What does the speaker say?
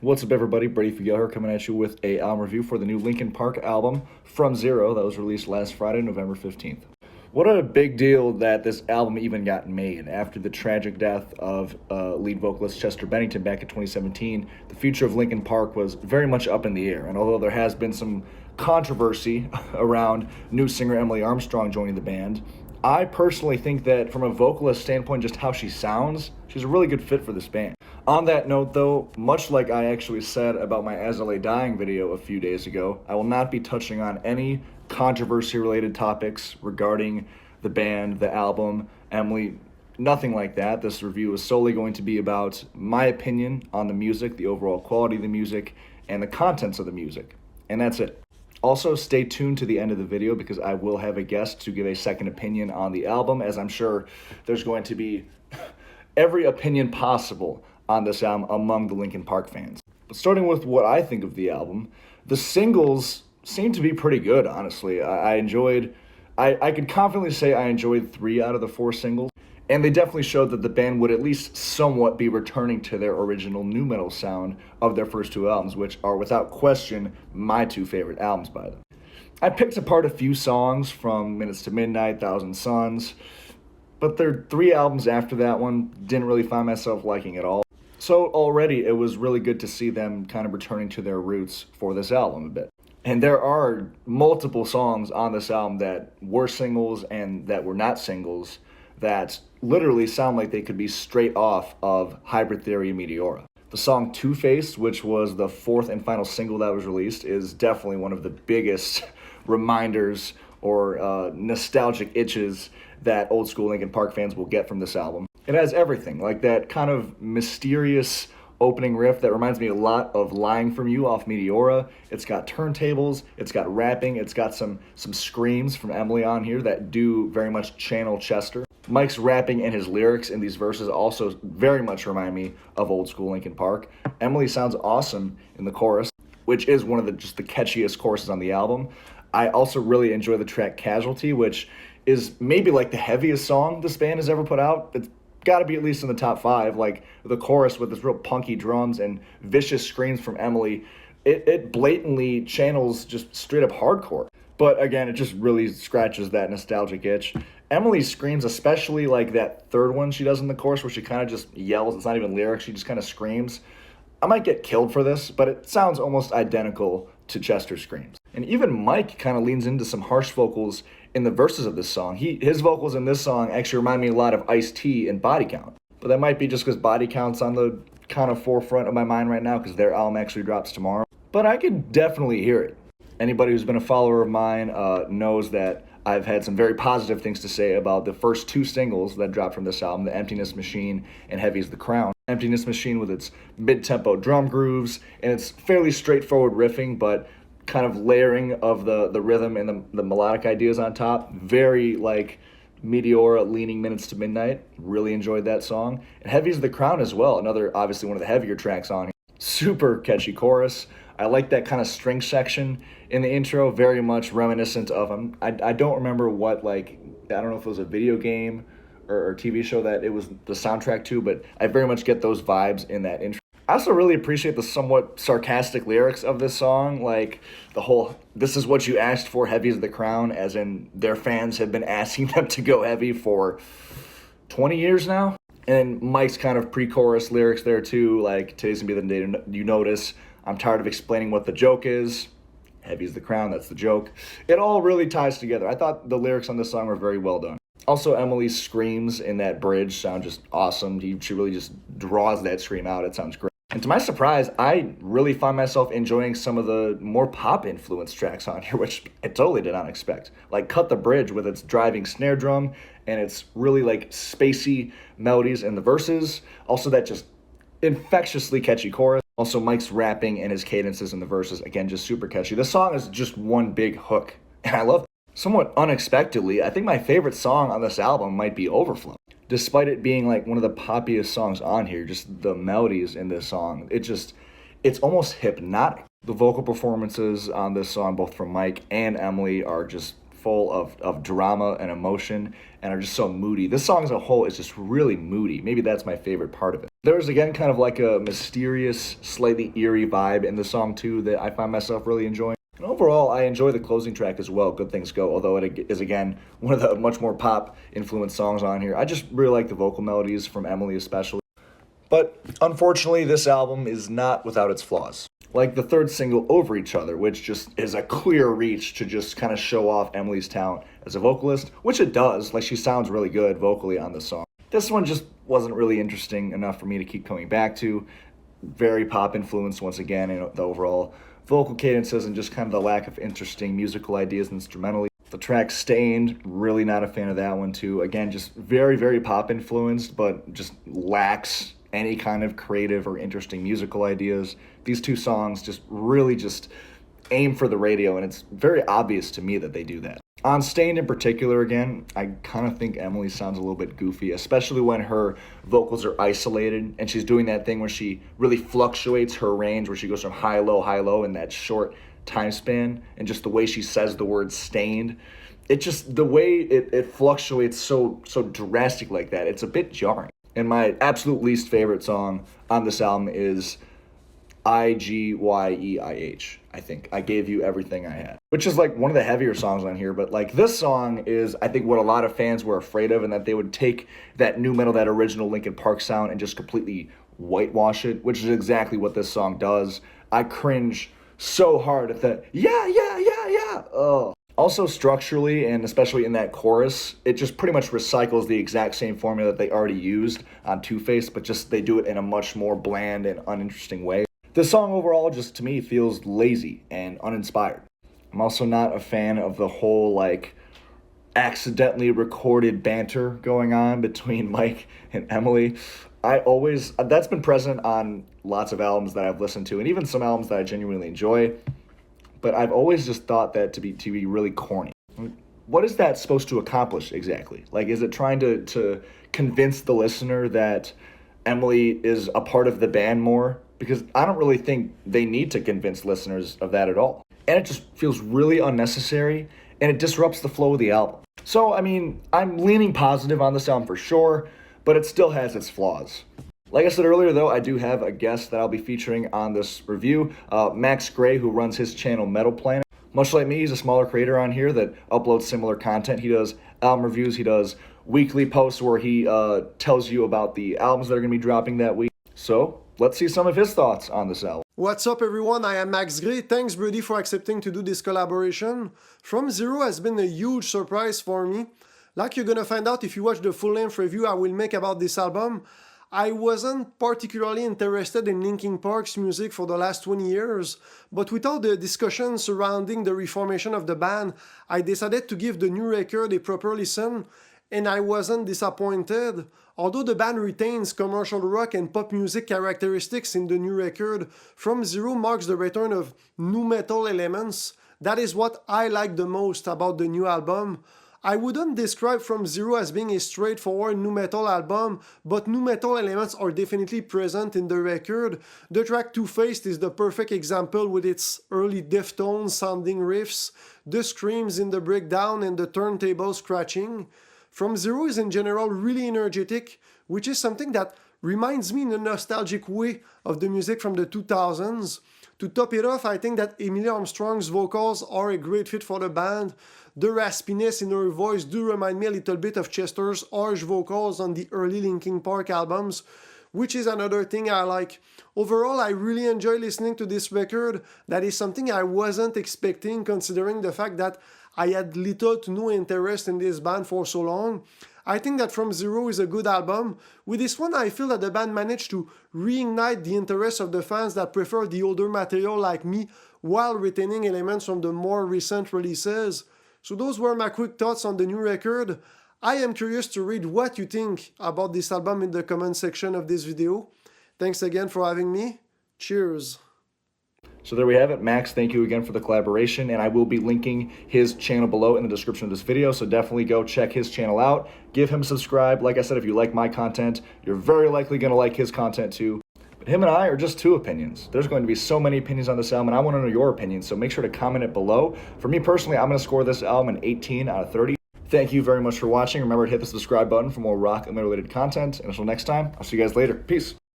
What's up, everybody? Brady Figueroa here coming at you with a album review for the new Linkin Park album, From Zero, that was released last Friday, November 15th. What a big deal that this album even got made. After the tragic death of lead vocalist Chester Bennington back in 2017, the future of Linkin Park was very much up in the air. And although there has been some controversy around new singer Emily Armstrong joining the band, I personally think that from a vocalist standpoint, just how she sounds, she's a really good fit for this band. On that note, though, much like I actually said about my As I Lay Dying video a few days ago, I will not be touching on any controversy-related topics regarding the band, the album, Emily, nothing like that. This review is solely going to be about my opinion on the music, the overall quality of the music, and the contents of the music. And that's it. Also, stay tuned to the end of the video because I will have a guest to give a second opinion on the album, as I'm sure there's going to be every opinion possible on this album among the Linkin Park fans. But starting with what I think of the album, the singles seem to be pretty good, honestly. I could confidently say I enjoyed 3 out of the 4 singles, and they definitely showed that the band would at least somewhat be returning to their original nu metal sound of their first 2 albums, which are without question my 2 favorite albums by them. I picked apart a few songs from Minutes to Midnight, Thousand Suns, but their 3 albums after that one didn't really find myself liking at all. So already it was really good to see them kind of returning to their roots for this album a bit. And there are multiple songs on this album that were singles and that were not singles that literally sound like they could be straight off of Hybrid Theory and Meteora. The song Two-Faced, which was the 4th and final single that was released, is definitely one of the biggest reminders or nostalgic itches that old school Linkin Park fans will get from this album. It has everything, like that kind of mysterious opening riff that reminds me a lot of Lying From You off Meteora. It's got turntables, it's got rapping, it's got some screams from Emily on here that do very much channel Chester. Mike's rapping and his lyrics in these verses also very much remind me of old school Linkin Park. Emily sounds awesome in the chorus, which is one of the catchiest choruses on the album. I also really enjoy the track Casualty, which is maybe like the heaviest song this band has ever put out. It's got to be at least in the top 5. Like the chorus with this real punky drums and vicious screams from Emily, it blatantly channels just straight up hardcore. But again, it just really scratches that nostalgic itch. Emily's screams, especially like that third one she does in the chorus where she kind of just yells. It's not even lyrics. She just kind of screams. I might get killed for this, but it sounds almost identical to Chester's screams. And even Mike kind of leans into some harsh vocals in the verses of this song. His vocals in this song actually remind me a lot of Ice-T and Body Count. But that might be just because Body Count's on the kind of forefront of my mind right now because their album actually drops tomorrow. But I could definitely hear it. Anybody who's been a follower of mine knows that I've had some very positive things to say about the first 2 singles that dropped from this album, The Emptiness Machine and Heavy Is the Crown. Emptiness Machine with its mid-tempo drum grooves and its fairly straightforward riffing, but kind of layering of the rhythm and the melodic ideas on top. Very like Meteora leaning Minutes to Midnight. Really enjoyed that song. And Heavy Is the Crown as well, another obviously one of the heavier tracks on here. Super catchy chorus. I like that kind of string section in the intro, very much reminiscent of I don't remember what, like, I don't know if it was a video game or TV show that it was the soundtrack to, but I very much get those vibes in that intro. I also really appreciate the somewhat sarcastic lyrics of this song, like the whole, this is what you asked for, Heavy Is the Crown, as in their fans have been asking them to go heavy for 20 years now. And Mike's kind of pre-chorus lyrics there too, like, today's gonna be the day you notice, I'm tired of explaining what the joke is. Heavy is the crown, that's the joke. It all really ties together. I thought the lyrics on this song were very well done. Also, Emily's screams in that bridge sound just awesome. She really just draws that scream out. It sounds great. And to my surprise, I really find myself enjoying some of the more pop-influenced tracks on here, which I totally did not expect. Like Cut the Bridge with its driving snare drum and its really like spacey melodies in the verses. Also that just infectiously catchy chorus. Also Mike's rapping and his cadences in the verses, again, just super catchy. The song is just one big hook, and I love it. Somewhat unexpectedly, I think my favorite song on this album might be Overflow. Despite it being like one of the poppiest songs on here, just the melodies in this song, it's almost hypnotic. The vocal performances on this song, both from Mike and Emily, are just full of drama and emotion and are just so moody. This song as a whole is just really moody. Maybe that's my favorite part of it. There's again kind of like a mysterious, slightly eerie vibe in the song too that I find myself really enjoying. And overall, I enjoy the closing track as well, Good Things Go, although it is, again, one of the much more pop-influenced songs on here. I just really like the vocal melodies from Emily especially. But unfortunately, this album is not without its flaws. Like the third single, Over Each Other, which just is a clear reach to just kind of show off Emily's talent as a vocalist, which it does. Like, she sounds really good vocally on this song. This one just wasn't really interesting enough for me to keep coming back to. Very pop-influenced once again in the overall vocal cadences and just kind of the lack of interesting musical ideas instrumentally. The track Stained, really not a fan of that one too. Again, just very, very pop-influenced, but just lacks any kind of creative or interesting musical ideas. These two songs just really just aim for the radio, and it's very obvious to me that they do that. On Stained in particular, again, I kind of think Emily sounds a little bit goofy, especially when her vocals are isolated and she's doing that thing where she really fluctuates her range, where she goes from high, low in that short time span, and just the way she says the word stained. It just, the way it fluctuates so drastic like that, it's a bit jarring. And my absolute least favorite song on this album is IGYEIH, I think. I Gave You Everything I Had, which is like one of the heavier songs on here, but like this song is, I think, what a lot of fans were afraid of, and that they would take that nu metal, that original Linkin Park sound, and just completely whitewash it, which is exactly what this song does. I cringe so hard at the yeah. Oh. Also structurally, and especially in that chorus, it just pretty much recycles the exact same formula that they already used on Two-Face, but just they do it in a much more bland and uninteresting way. This song overall just, to me, feels lazy and uninspired. I'm also not a fan of the whole, like, accidentally recorded banter going on between Mike and Emily. That's been present on lots of albums that I've listened to, and even some albums that I genuinely enjoy, but I've always just thought that to be really corny. What is that supposed to accomplish exactly? Like, is it trying to convince the listener that Emily is a part of the band more? Because I don't really think they need to convince listeners of that at all. And it just feels really unnecessary, and it disrupts the flow of the album. So, I mean, I'm leaning positive on this album for sure, but it still has its flaws. Like I said earlier, though, I do have a guest that I'll be featuring on this review, Max Gray, who runs his channel Metal Planet. Much like me, he's a smaller creator on here that uploads similar content. He does album reviews, he does weekly posts where he tells you about the albums that are going to be dropping that week. So, let's see some of his thoughts on this album. What's up, everyone? I am Max Gray. Thanks, Brady, for accepting to do this collaboration. From Zero has been a huge surprise for me. Like you're gonna find out if you watch the full-length review I will make about this album, I wasn't particularly interested in Linkin Park's music for the last 20 years, but with all the discussion surrounding the reformation of the band, I decided to give the new record a proper listen, and I wasn't disappointed. Although the band retains commercial rock and pop music characteristics in the new record, From Zero marks the return of nu metal elements. That is what I like the most about the new album. I wouldn't describe From Zero as being a straightforward nu metal album, but nu metal elements are definitely present in the record. The track Two-Faced is the perfect example with its early Deftones sounding riffs, the screams in the breakdown and the turntable scratching. From Zero is in general really energetic, which is something that reminds me in a nostalgic way of the music from the 2000s. To top it off, I think that Emily Armstrong's vocals are a great fit for the band. The raspiness in her voice do remind me a little bit of Chester's harsh vocals on the early Linkin Park albums, which is another thing I like. Overall, I really enjoy listening to this record. That is something I wasn't expecting, considering the fact that I had little to no interest in this band for so long. I think that From Zero is a good album. With this one, I feel that the band managed to reignite the interest of the fans that prefer the older material like me, while retaining elements from the more recent releases. So those were my quick thoughts on the new record. I am curious to read what you think about this album in the comment section of this video. Thanks again for having me. Cheers. So there we have it. Max, thank you again for the collaboration, and I will be linking his channel below in the description of this video, so definitely go check his channel out. Give him a subscribe. Like I said, if you like my content, you're very likely going to like his content too. But him and I are just two opinions. There's going to be so many opinions on this album, and I want to know your opinion, so make sure to comment it below. For me personally, I'm going to score this album an 18 out of 30. Thank you very much for watching. Remember to hit the subscribe button for more rock and metal related content. And until next time, I'll see you guys later. Peace.